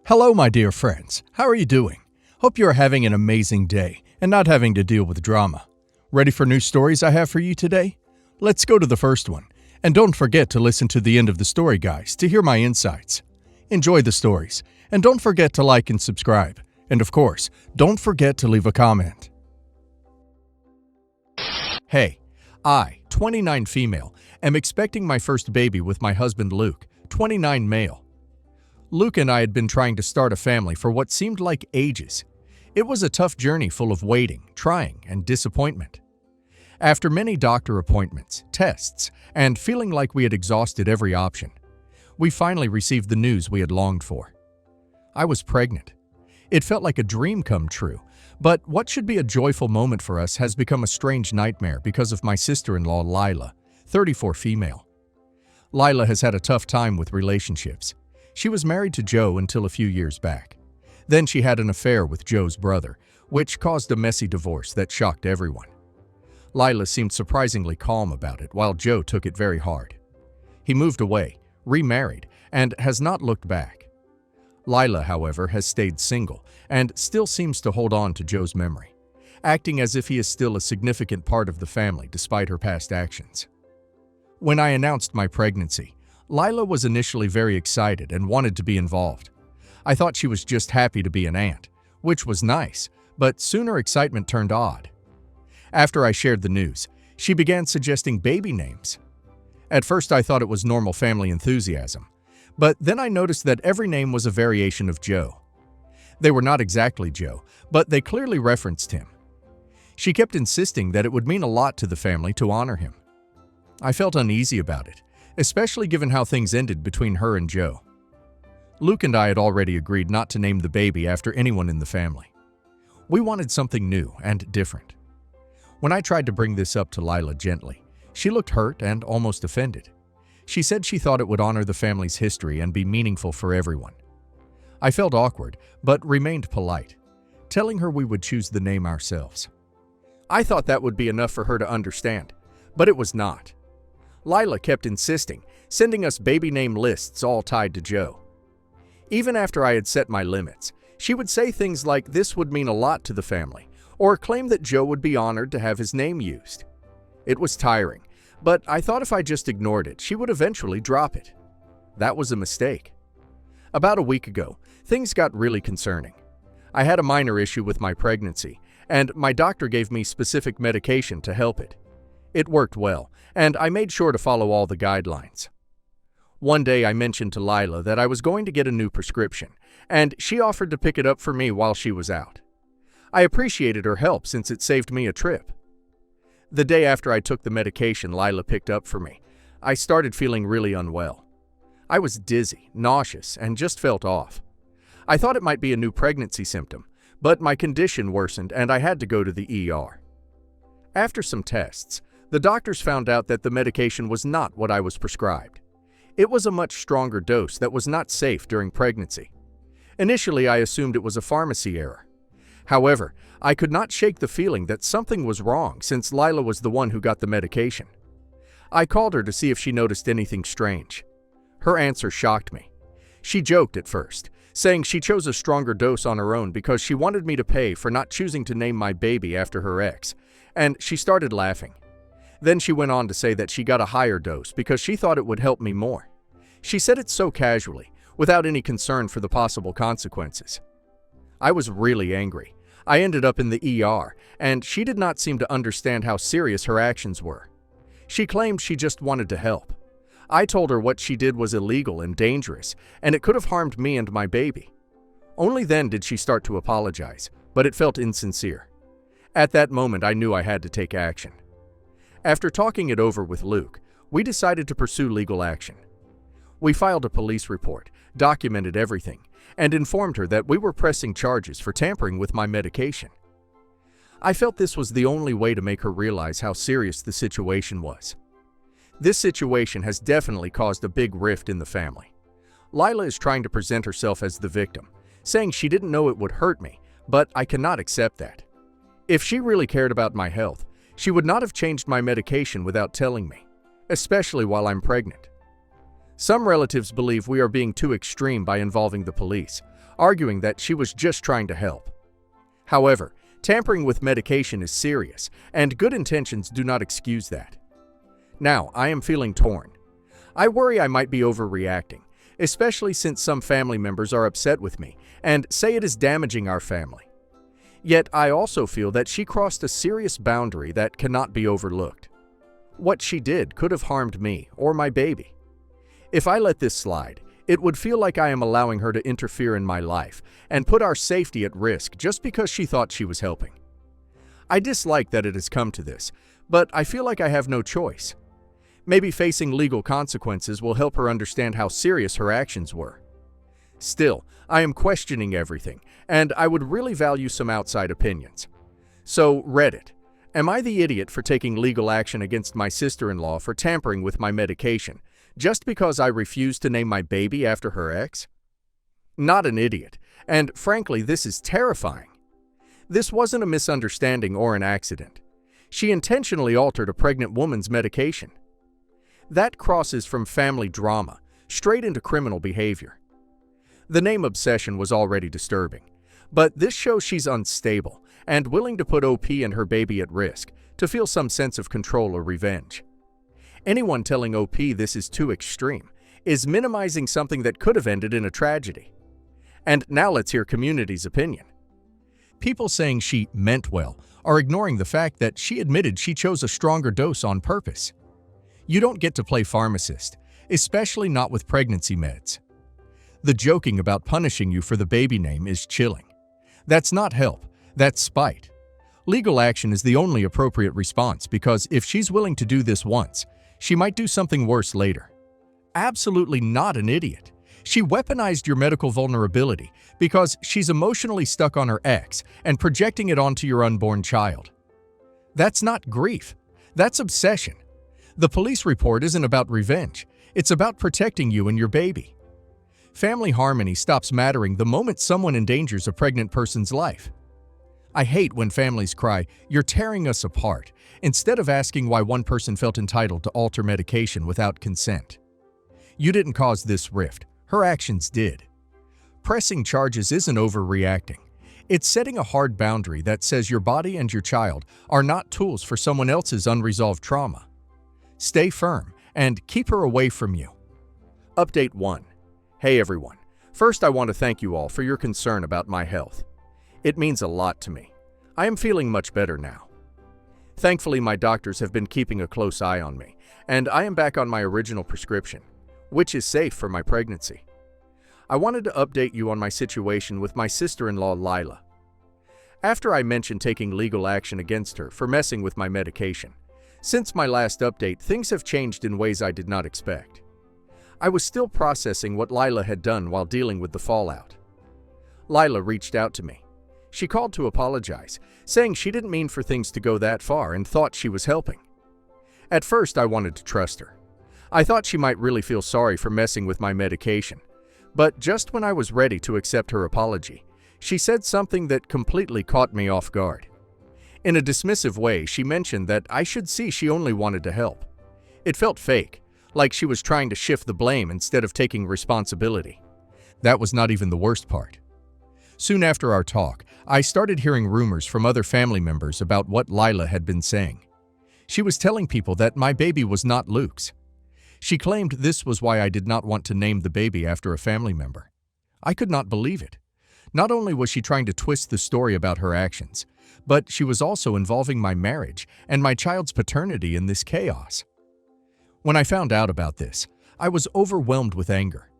Hello, my dear friends. How are you doing? Hope you are having an amazing day and not having to deal with drama. Ready for new stories I have for you today? Let's go to the first one. And don't forget to listen to the end of the story, guys, to hear my insights. Enjoy the stories, and don't forget to like and subscribe. And of course, don't forget to leave a comment. Hey, I, 29 female, am expecting my first baby with my husband Luke, 29 male. Luke and I had been trying to start a family for what seemed like ages. It was a tough journey full of waiting, trying, and disappointment. After many doctor appointments, tests, and feeling like we had exhausted every option, we finally received the news we had longed for. I was pregnant. It felt like a dream come true, but what should be a joyful moment for us has become a strange nightmare because of my sister-in-law Lila, 34 female. Lila has had a tough time with relationships. She was married to Joe until a few years back. Then she had an affair with Joe's brother, which caused a messy divorce that shocked everyone. Lila seemed surprisingly calm about it, while Joe took it very hard. He moved away, remarried, and has not looked back. Lila, however, has stayed single and still seems to hold on to Joe's memory, acting as if he is still a significant part of the family despite her past actions. When I announced my pregnancy, Lila was initially very excited and wanted to be involved. I thought she was just happy to be an aunt, which was nice, but soon her excitement turned odd. After I shared the news, she began suggesting baby names. At first I thought it was normal family enthusiasm, but then I noticed that every name was a variation of Joe. They were not exactly Joe, but they clearly referenced him. She kept insisting that it would mean a lot to the family to honor him. I felt uneasy about it, especially given how things ended between her and Joe. Luke and I had already agreed not to name the baby after anyone in the family. We wanted something new and different. When I tried to bring this up to Lila gently, she looked hurt and almost offended. She said she thought it would honor the family's history and be meaningful for everyone. I felt awkward, but remained polite, telling her we would choose the name ourselves. I thought that would be enough for her to understand, but it was not. Lila kept insisting, sending us baby name lists all tied to Joe. Even after I had set my limits, she would say things like this would mean a lot to the family, or claim that Joe would be honored to have his name used. It was tiring, but I thought if I just ignored it, she would eventually drop it. That was a mistake. About a week ago, things got really concerning. I had a minor issue with my pregnancy, and my doctor gave me specific medication to help it. It worked well, and I made sure to follow all the guidelines. One day I mentioned to Lila that I was going to get a new prescription, and she offered to pick it up for me while she was out. I appreciated her help since it saved me a trip. The day after I took the medication Lila picked up for me, I started feeling really unwell. I was dizzy, nauseous, and just felt off. I thought it might be a new pregnancy symptom, but my condition worsened and I had to go to the ER. After some tests, the doctors found out that the medication was not what I was prescribed. It was a much stronger dose that was not safe during pregnancy. Initially, I assumed it was a pharmacy error. However, I could not shake the feeling that something was wrong since Lila was the one who got the medication. I called her to see if she noticed anything strange. Her answer shocked me. She joked at first, saying she chose a stronger dose on her own because she wanted me to pay for not choosing to name my baby after her ex, and she started laughing. Then she went on to say that she got a higher dose because she thought it would help me more. She said it so casually, without any concern for the possible consequences. I was really angry. I ended up in the ER, and she did not seem to understand how serious her actions were. She claimed she just wanted to help. I told her what she did was illegal and dangerous, and it could have harmed me and my baby. Only then did she start to apologize, but it felt insincere. At that moment, I knew I had to take action. After talking it over with Luke, we decided to pursue legal action. We filed a police report, documented everything, and informed her that we were pressing charges for tampering with my medication. I felt this was the only way to make her realize how serious the situation was. This situation has definitely caused a big rift in the family. Lila is trying to present herself as the victim, saying she didn't know it would hurt me, but I cannot accept that. If she really cared about my health, she would not have changed my medication without telling me, especially while I'm pregnant. Some relatives believe we are being too extreme by involving the police, arguing that she was just trying to help. However, tampering with medication is serious, and good intentions do not excuse that. Now, I am feeling torn. I worry I might be overreacting, especially since some family members are upset with me and say it is damaging our family. Yet I also feel that she crossed a serious boundary that cannot be overlooked. What she did could have harmed me or my baby. If I let this slide, it would feel like I am allowing her to interfere in my life and put our safety at risk just because she thought she was helping. I dislike that it has come to this, but I feel like I have no choice. Maybe facing legal consequences will help her understand how serious her actions were. Still, I am questioning everything, and I would really value some outside opinions. So, Reddit, am I the idiot for taking legal action against my sister-in-law for tampering with my medication, just because I refused to name my baby after her ex? Not an idiot, and frankly, this is terrifying. This wasn't a misunderstanding or an accident. She intentionally altered a pregnant woman's medication. That crosses from family drama straight into criminal behavior. The name obsession was already disturbing, but this shows she's unstable and willing to put OP and her baby at risk to feel some sense of control or revenge. Anyone telling OP this is too extreme is minimizing something that could have ended in a tragedy. And now let's hear community's opinion. People saying she meant well are ignoring the fact that she admitted she chose a stronger dose on purpose. You don't get to play pharmacist, especially not with pregnancy meds. The joking about punishing you for the baby name is chilling. That's not help, that's spite. Legal action is the only appropriate response because if she's willing to do this once, she might do something worse later. Absolutely not an idiot. She weaponized your medical vulnerability because she's emotionally stuck on her ex and projecting it onto your unborn child. That's not grief, that's obsession. The police report isn't about revenge, it's about protecting you and your baby. Family harmony stops mattering the moment someone endangers a pregnant person's life. I hate when families cry, "You're tearing us apart," instead of asking why one person felt entitled to alter medication without consent. You didn't cause this rift, her actions did. Pressing charges isn't overreacting. It's setting a hard boundary that says your body and your child are not tools for someone else's unresolved trauma. Stay firm and keep her away from you. Update 1. Hey everyone. First, I want to thank you all for your concern about my health. It means a lot to me. I am feeling much better now. Thankfully, my doctors have been keeping a close eye on me, and I am back on my original prescription, which is safe for my pregnancy. I wanted to update you on my situation with my sister-in-law, Lila. After I mentioned taking legal action against her for messing with my medication, since my last update, things have changed in ways I did not expect. I was still processing what Lila had done while dealing with the fallout. Lila reached out to me. She called to apologize, saying she didn't mean for things to go that far and thought she was helping. At first, I wanted to trust her. I thought she might really feel sorry for messing with my medication. But just when I was ready to accept her apology, she said something that completely caught me off guard. In a dismissive way, she mentioned that I should see she only wanted to help. It felt fake, like she was trying to shift the blame instead of taking responsibility. That was not even the worst part. Soon after our talk, I started hearing rumors from other family members about what Lila had been saying. She was telling people that my baby was not Luke's. She claimed this was why I did not want to name the baby after a family member. I could not believe it. Not only was she trying to twist the story about her actions, but she was also involving my marriage and my child's paternity in this chaos. When I found out about this, I was overwhelmed with anger.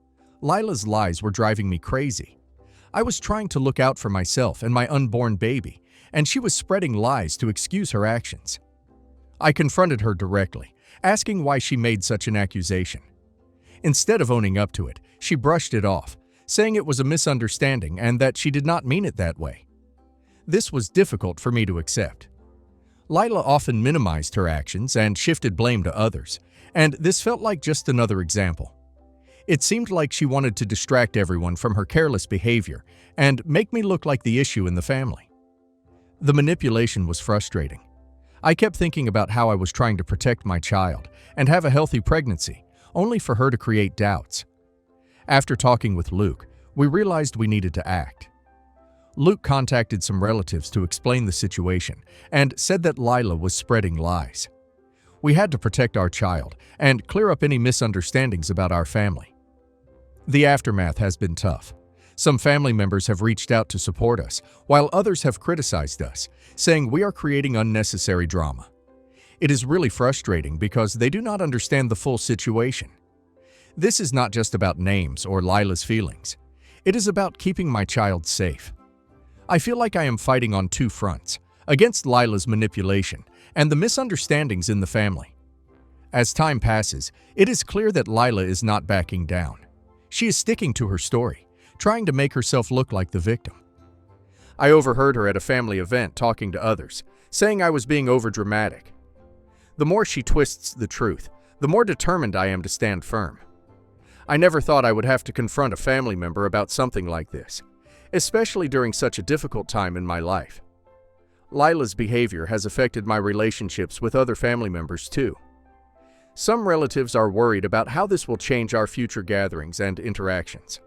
Lila's lies were driving me crazy. I was trying to look out for myself and my unborn baby, and she was spreading lies to excuse her actions. I confronted her directly, asking why she made such an accusation. Instead of owning up to it, she brushed it off, saying it was a misunderstanding and that she did not mean it that way. This was difficult for me to accept. Lila often minimized her actions and shifted blame to others, and this felt like just another example. It seemed like she wanted to distract everyone from her careless behavior and make me look like the issue in the family. The manipulation was frustrating. I kept thinking about how I was trying to protect my child and have a healthy pregnancy, only for her to create doubts. After talking with Luke, we realized we needed to act. Luke contacted some relatives to explain the situation and said that Lila was spreading lies. We had to protect our child and clear up any misunderstandings about our family. The aftermath has been tough. Some family members have reached out to support us, while others have criticized us, saying we are creating unnecessary drama. It is really frustrating because they do not understand the full situation. This is not just about names or Lila's feelings. It is about keeping my child safe. I feel like I am fighting on two fronts, against Lila's manipulation and the misunderstandings in the family. As time passes, it is clear that Lila is not backing down. She is sticking to her story, trying to make herself look like the victim. I overheard her at a family event talking to others, saying I was being overdramatic. The more she twists the truth, the more determined I am to stand firm. I never thought I would have to confront a family member about something like this, especially during such a difficult time in my life. Lila's behavior has affected my relationships with other family members too. Some relatives are worried about how this will change our future gatherings and interactions.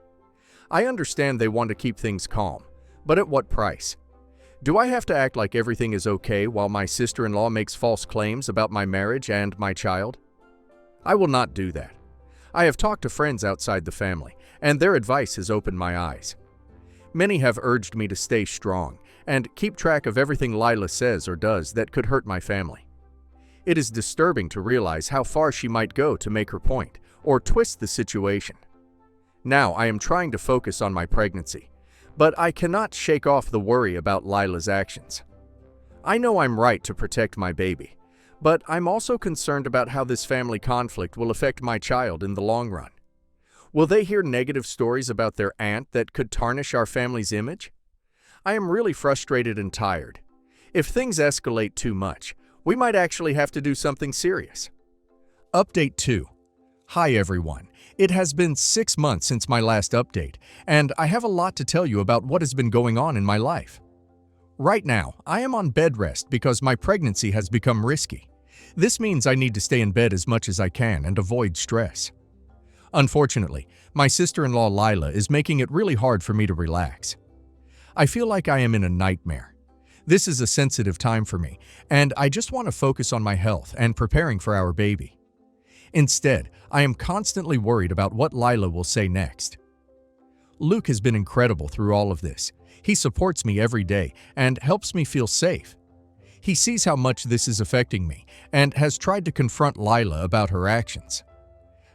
I understand they want to keep things calm, but at what price? Do I have to act like everything is okay while my sister-in-law makes false claims about my marriage and my child? I will not do that. I have talked to friends outside the family, and their advice has opened my eyes. Many have urged me to stay strong and keep track of everything Lila says or does that could hurt my family. It is disturbing to realize how far she might go to make her point or twist the situation. Now I am trying to focus on my pregnancy, but I cannot shake off the worry about Lila's actions. I know I'm right to protect my baby, but I'm also concerned about how this family conflict will affect my child in the long run. Will they hear negative stories about their aunt that could tarnish our family's image? I am really frustrated and tired. If things escalate too much, we might actually have to do something serious. Update 2. Hi everyone. It has been 6 months since my last update, and I have a lot to tell you about what has been going on in my life. Right now, I am on bed rest because my pregnancy has become risky. This means I need to stay in bed as much as I can and avoid stress. Unfortunately, my sister-in-law Lila is making it really hard for me to relax. I feel like I am in a nightmare. This is a sensitive time for me, and I just want to focus on my health and preparing for our baby. Instead, I am constantly worried about what Lila will say next. Luke has been incredible through all of this. He supports me every day and helps me feel safe. He sees how much this is affecting me and has tried to confront Lila about her actions.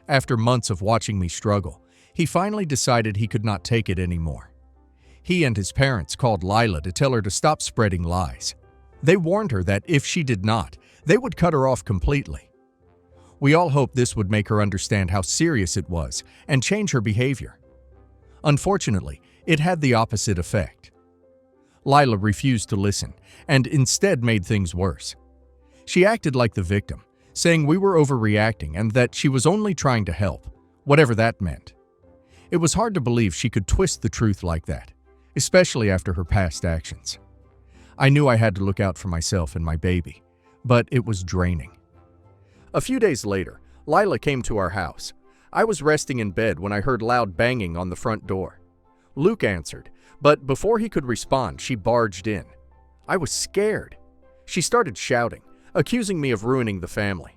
After months of watching me struggle, he finally decided he could not take it anymore. He and his parents called Lila to tell her to stop spreading lies. They warned her that if she did not, they would cut her off completely. We all hoped this would make her understand how serious it was and change her behavior. Unfortunately, it had the opposite effect. Lila refused to listen and instead made things worse. She acted like the victim, saying we were overreacting and that she was only trying to help, whatever that meant. It was hard to believe she could twist the truth like that, especially after her past actions. I knew I had to look out for myself and my baby, but it was draining. A few days later, Lila came to our house. I was resting in bed when I heard loud banging on the front door. Luke answered, but before he could respond, she barged in. I was scared. She started shouting, accusing me of ruining the family.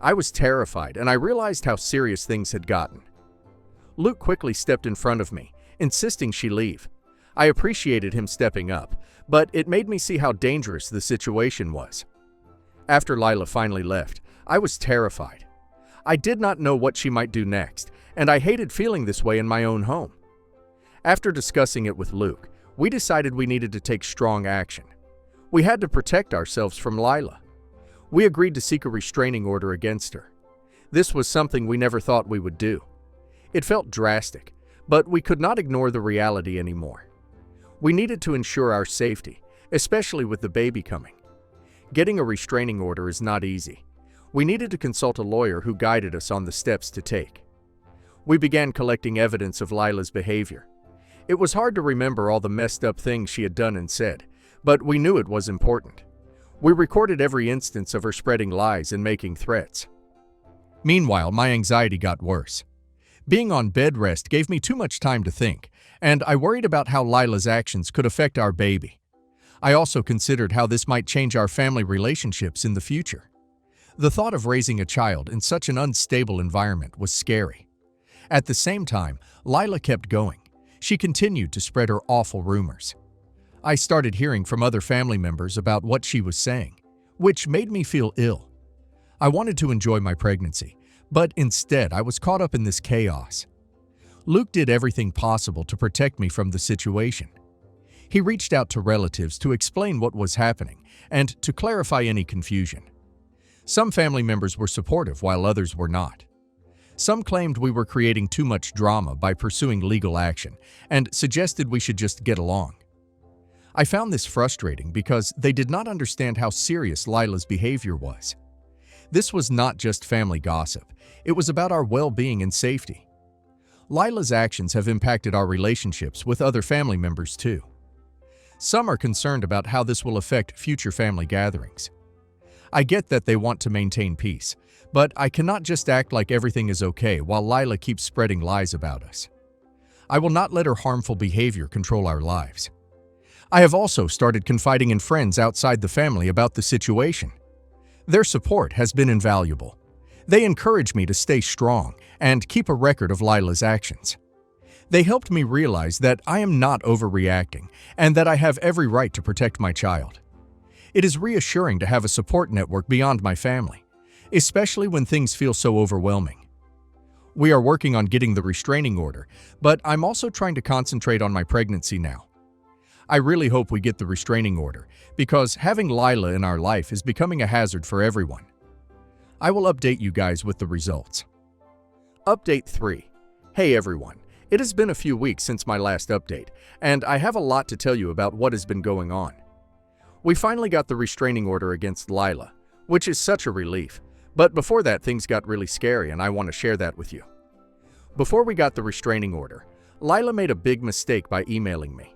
I was terrified, and I realized how serious things had gotten. Luke quickly stepped in front of me, insisting she leave. I appreciated him stepping up, but it made me see how dangerous the situation was. After Lila finally left, I was terrified. I did not know what she might do next, and I hated feeling this way in my own home. After discussing it with Luke, we decided we needed to take strong action. We had to protect ourselves from Lila. We agreed to seek a restraining order against her. This was something we never thought we would do. It felt drastic, but we could not ignore the reality anymore. We needed to ensure our safety, especially with the baby coming. Getting a restraining order is not easy. We needed to consult a lawyer who guided us on the steps to take. We began collecting evidence of Lila's behavior. It was hard to remember all the messed up things she had done and said, but we knew it was important. We recorded every instance of her spreading lies and making threats. Meanwhile, my anxiety got worse. Being on bed rest gave me too much time to think, and I worried about how Lila's actions could affect our baby. I also considered how this might change our family relationships in the future. The thought of raising a child in such an unstable environment was scary. At the same time, Lila kept going. She continued to spread her awful rumors. I started hearing from other family members about what she was saying, which made me feel ill. I wanted to enjoy my pregnancy, but instead I was caught up in this chaos. Luke did everything possible to protect me from the situation. He reached out to relatives to explain what was happening and to clarify any confusion. Some family members were supportive while others were not. Some claimed we were creating too much drama by pursuing legal action and suggested we should just get along. I found this frustrating because they did not understand how serious Lila's behavior was. This was not just family gossip, it was about our well-being and safety. Lila's actions have impacted our relationships with other family members too. Some are concerned about how this will affect future family gatherings. I get that they want to maintain peace, but I cannot just act like everything is okay while Lila keeps spreading lies about us. I will not let her harmful behavior control our lives. I have also started confiding in friends outside the family about the situation. Their support has been invaluable. They encourage me to stay strong and keep a record of Lila's actions. They helped me realize that I am not overreacting and that I have every right to protect my child. It is reassuring to have a support network beyond my family, especially when things feel so overwhelming. We are working on getting the restraining order, but I'm also trying to concentrate on my pregnancy now. I really hope we get the restraining order, because having Lila in our life is becoming a hazard for everyone. I will update you guys with the results. Update 3. Hey everyone, it has been a few weeks since my last update, and I have a lot to tell you about what has been going on. We finally got the restraining order against Lila, which is such a relief, but before that things got really scary and I want to share that with you. Before we got the restraining order, Lila made a big mistake by emailing me.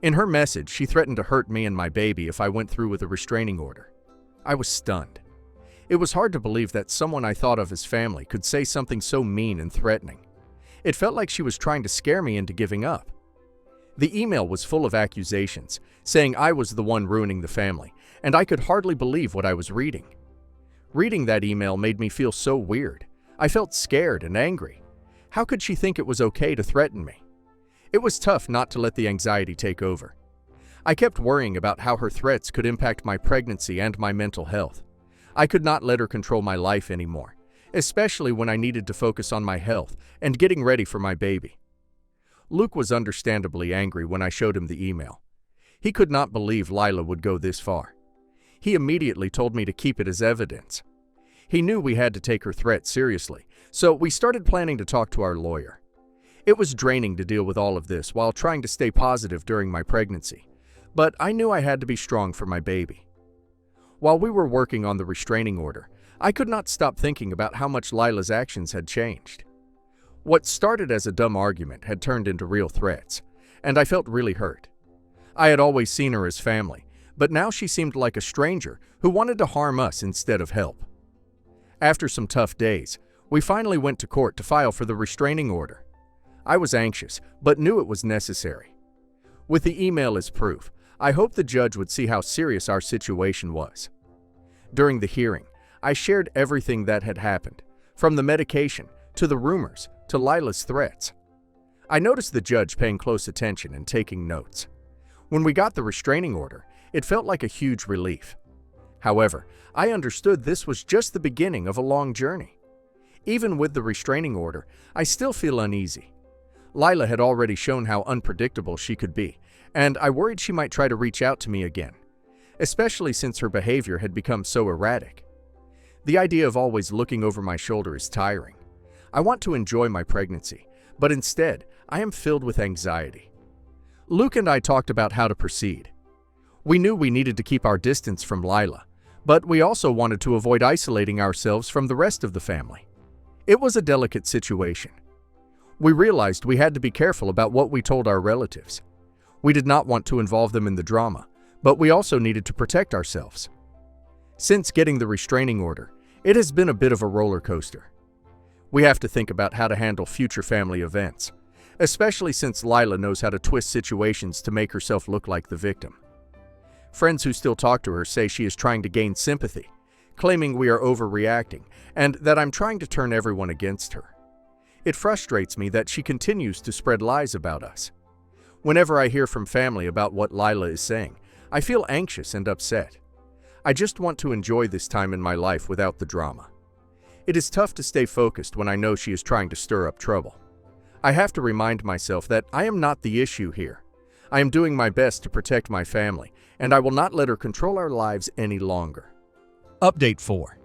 In her message, she threatened to hurt me and my baby if I went through with a restraining order. I was stunned. It was hard to believe that someone I thought of as family could say something so mean and threatening. It felt like she was trying to scare me into giving up. The email was full of accusations, saying I was the one ruining the family, and I could hardly believe what I was reading. Reading that email made me feel so weird. I felt scared and angry. How could she think it was okay to threaten me? It was tough not to let the anxiety take over. I kept worrying about how her threats could impact my pregnancy and my mental health. I could not let her control my life anymore, especially when I needed to focus on my health and getting ready for my baby. Luke was understandably angry when I showed him the email. He could not believe Lila would go this far. He immediately told me to keep it as evidence. He knew we had to take her threat seriously, so we started planning to talk to our lawyer. It was draining to deal with all of this while trying to stay positive during my pregnancy, but I knew I had to be strong for my baby. While we were working on the restraining order, I could not stop thinking about how much Lila's actions had changed. What started as a dumb argument had turned into real threats, and I felt really hurt. I had always seen her as family, but now she seemed like a stranger who wanted to harm us instead of help. After some tough days, we finally went to court to file for the restraining order. I was anxious, but knew it was necessary. With the email as proof, I hoped the judge would see how serious our situation was. During the hearing, I shared everything that had happened, from the medication, to the rumors, to Lila's threats. I noticed the judge paying close attention and taking notes. When we got the restraining order, it felt like a huge relief. However, I understood this was just the beginning of a long journey. Even with the restraining order, I still feel uneasy. Lila had already shown how unpredictable she could be, and I worried she might try to reach out to me again, especially since her behavior had become so erratic. The idea of always looking over my shoulder is tiring. I want to enjoy my pregnancy, but instead, I am filled with anxiety. Luke and I talked about how to proceed. We knew we needed to keep our distance from Lila, but we also wanted to avoid isolating ourselves from the rest of the family. It was a delicate situation. We realized we had to be careful about what we told our relatives. We did not want to involve them in the drama, but we also needed to protect ourselves. Since getting the restraining order, it has been a bit of a roller coaster. We have to think about how to handle future family events, especially since Lila knows how to twist situations to make herself look like the victim. Friends who still talk to her say she is trying to gain sympathy, claiming we are overreacting and that I'm trying to turn everyone against her. It frustrates me that she continues to spread lies about us. Whenever I hear from family about what Lila is saying, I feel anxious and upset. I just want to enjoy this time in my life without the drama. It is tough to stay focused when I know she is trying to stir up trouble. I have to remind myself that I am not the issue here. I am doing my best to protect my family, and I will not let her control our lives any longer. Update 4.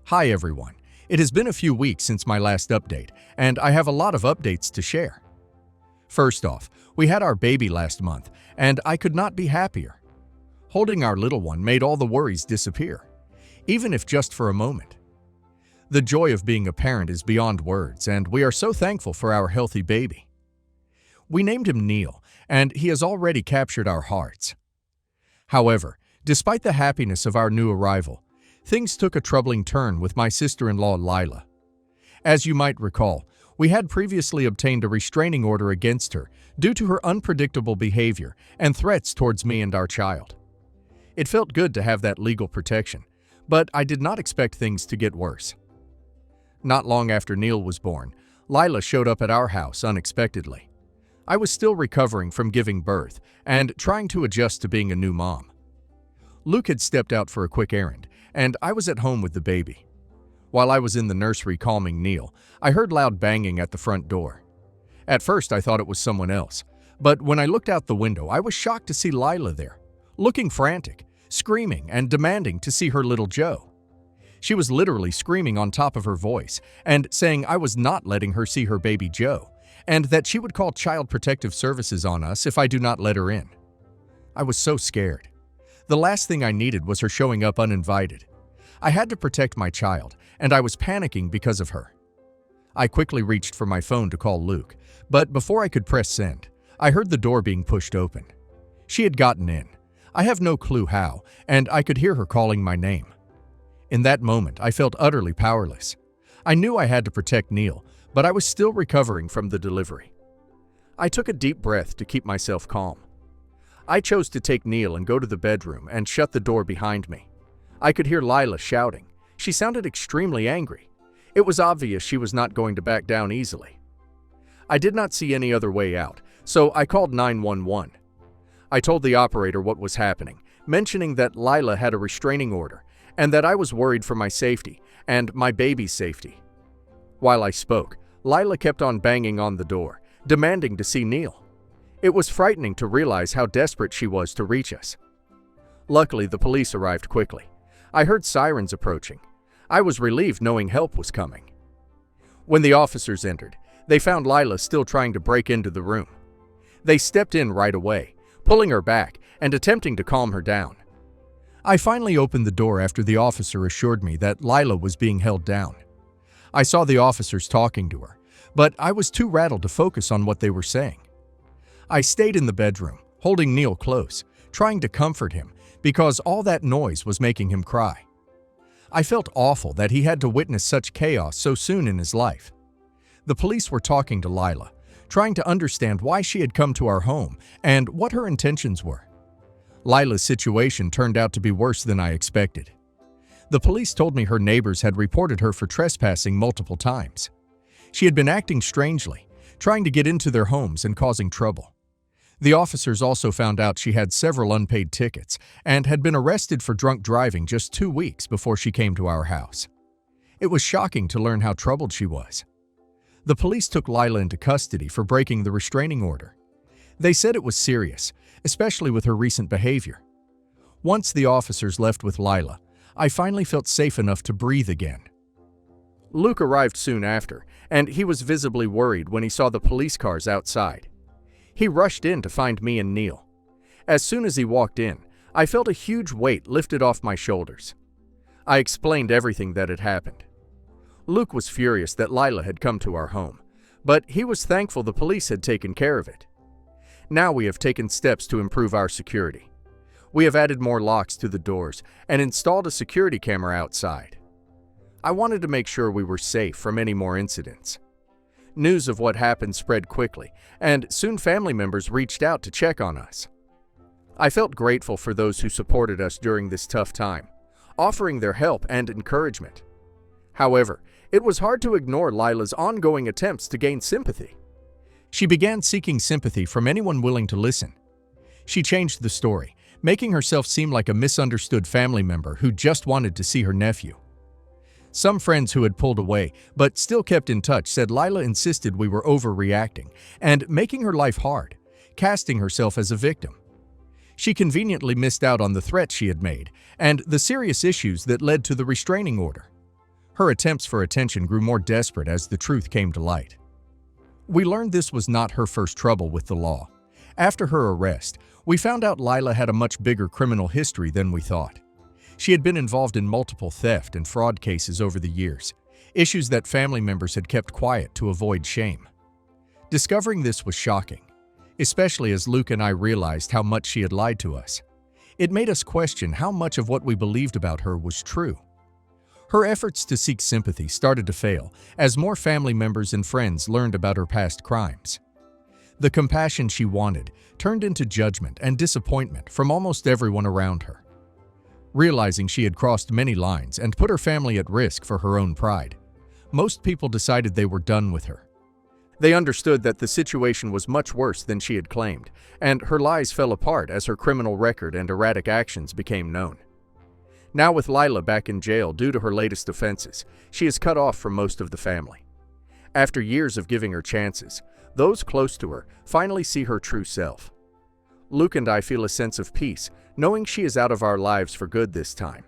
Hi everyone. It has been a few weeks since my last update, and I have a lot of updates to share. First off, we had our baby last month, and I could not be happier. Holding our little one made all the worries disappear, even if just for a moment. The joy of being a parent is beyond words, and we are so thankful for our healthy baby. We named him Neil, and he has already captured our hearts. However, despite the happiness of our new arrival, things took a troubling turn with my sister-in-law Lila. As you might recall, we had previously obtained a restraining order against her due to her unpredictable behavior and threats towards me and our child. It felt good to have that legal protection, but I did not expect things to get worse. Not long after Neil was born, Lila showed up at our house unexpectedly. I was still recovering from giving birth and trying to adjust to being a new mom. Luke had stepped out for a quick errand, and I was at home with the baby. While I was in the nursery calming Neil, I heard loud banging at the front door. At first, I thought it was someone else, but when I looked out the window, I was shocked to see Lila there, looking frantic, screaming and demanding to see her little Joe. She was literally screaming on top of her voice and saying I was not letting her see her baby Joe, and that she would call Child Protective Services on us if I do not let her in. I was so scared. The last thing I needed was her showing up uninvited. I had to protect my child, and I was panicking because of her. I quickly reached for my phone to call Luke, but before I could press send, I heard the door being pushed open. She had gotten in. I have no clue how, and I could hear her calling my name. In that moment, I felt utterly powerless. I knew I had to protect Neil, but I was still recovering from the delivery. I took a deep breath to keep myself calm. I chose to take Neil and go to the bedroom and shut the door behind me. I could hear Lila shouting. She sounded extremely angry. It was obvious she was not going to back down easily. I did not see any other way out, so I called 911. I told the operator what was happening, mentioning that Lila had a restraining order and that I was worried for my safety and my baby's safety. While I spoke, Lila kept on banging on the door, demanding to see Neil. It was frightening to realize how desperate she was to reach us. Luckily, the police arrived quickly. I heard sirens approaching. I was relieved knowing help was coming. When the officers entered, they found Lila still trying to break into the room. They stepped in right away, pulling her back and attempting to calm her down. I finally opened the door after the officer assured me that Lila was being held down. I saw the officers talking to her, but I was too rattled to focus on what they were saying. I stayed in the bedroom, holding Neil close, trying to comfort him because all that noise was making him cry. I felt awful that he had to witness such chaos so soon in his life. The police were talking to Lila, trying to understand why she had come to our home and what her intentions were. Lila's situation turned out to be worse than I expected. The police told me her neighbors had reported her for trespassing multiple times. She had been acting strangely, trying to get into their homes and causing trouble. The officers also found out she had several unpaid tickets and had been arrested for drunk driving just 2 weeks before she came to our house. It was shocking to learn how troubled she was. The police took Lila into custody for breaking the restraining order. They said it was serious, especially with her recent behavior. Once the officers left with Lila, I finally felt safe enough to breathe again. Luke arrived soon after, and he was visibly worried when he saw the police cars outside. He rushed in to find me and Neil. As soon as he walked in, I felt a huge weight lifted off my shoulders. I explained everything that had happened. Luke was furious that Lila had come to our home, but he was thankful the police had taken care of it. Now we have taken steps to improve our security. We have added more locks to the doors and installed a security camera outside. I wanted to make sure we were safe from any more incidents. News of what happened spread quickly, and soon family members reached out to check on us. I felt grateful for those who supported us during this tough time, offering their help and encouragement. However, it was hard to ignore Lila's ongoing attempts to gain sympathy. She began seeking sympathy from anyone willing to listen. She changed the story, making herself seem like a misunderstood family member who just wanted to see her nephew. Some friends who had pulled away but still kept in touch said Lila insisted we were overreacting and making her life hard, casting herself as a victim. She conveniently missed out on the threats she had made and the serious issues that led to the restraining order. Her attempts for attention grew more desperate as the truth came to light. We learned this was not her first trouble with the law. After her arrest, we found out Lila had a much bigger criminal history than we thought. She had been involved in multiple theft and fraud cases over the years, issues that family members had kept quiet to avoid shame. Discovering this was shocking, especially as Luke and I realized how much she had lied to us. It made us question how much of what we believed about her was true. Her efforts to seek sympathy started to fail as more family members and friends learned about her past crimes. The compassion she wanted turned into judgment and disappointment from almost everyone around her. Realizing she had crossed many lines and put her family at risk for her own pride, most people decided they were done with her. They understood that the situation was much worse than she had claimed, and her lies fell apart as her criminal record and erratic actions became known. Now with Lila back in jail due to her latest offenses, she is cut off from most of the family. After years of giving her chances, those close to her finally see her true self. Luke and I feel a sense of peace, knowing she is out of our lives for good this time.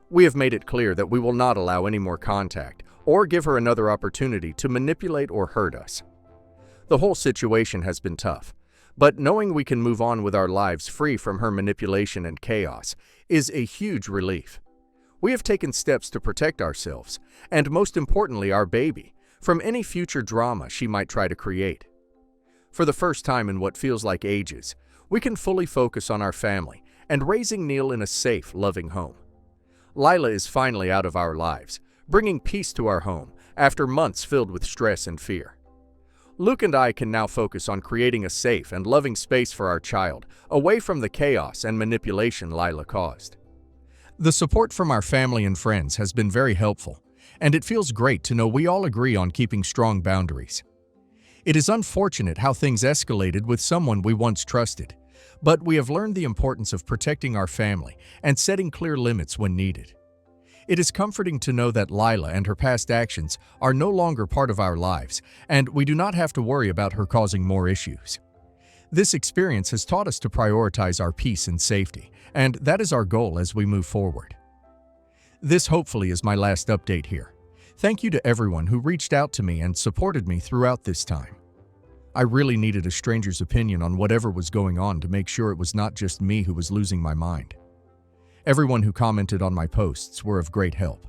We have made it clear that we will not allow any more contact or give her another opportunity to manipulate or hurt us. The whole situation has been tough, but knowing we can move on with our lives free from her manipulation and chaos is a huge relief. We have taken steps to protect ourselves, and most importantly our baby, from any future drama she might try to create. For the first time in what feels like ages, we can fully focus on our family and raising Neil in a safe, loving home. Lila is finally out of our lives, bringing peace to our home after months filled with stress and fear. Luke and I can now focus on creating a safe and loving space for our child, away from the chaos and manipulation Lila caused. The support from our family and friends has been very helpful, and it feels great to know we all agree on keeping strong boundaries. It is unfortunate how things escalated with someone we once trusted, but we have learned the importance of protecting our family and setting clear limits when needed. It is comforting to know that Lila and her past actions are no longer part of our lives, and we do not have to worry about her causing more issues. This experience has taught us to prioritize our peace and safety, and that is our goal as we move forward. This hopefully is my last update here. Thank you to everyone who reached out to me and supported me throughout this time. I really needed a stranger's opinion on whatever was going on to make sure it was not just me who was losing my mind. Everyone who commented on my posts were of great help.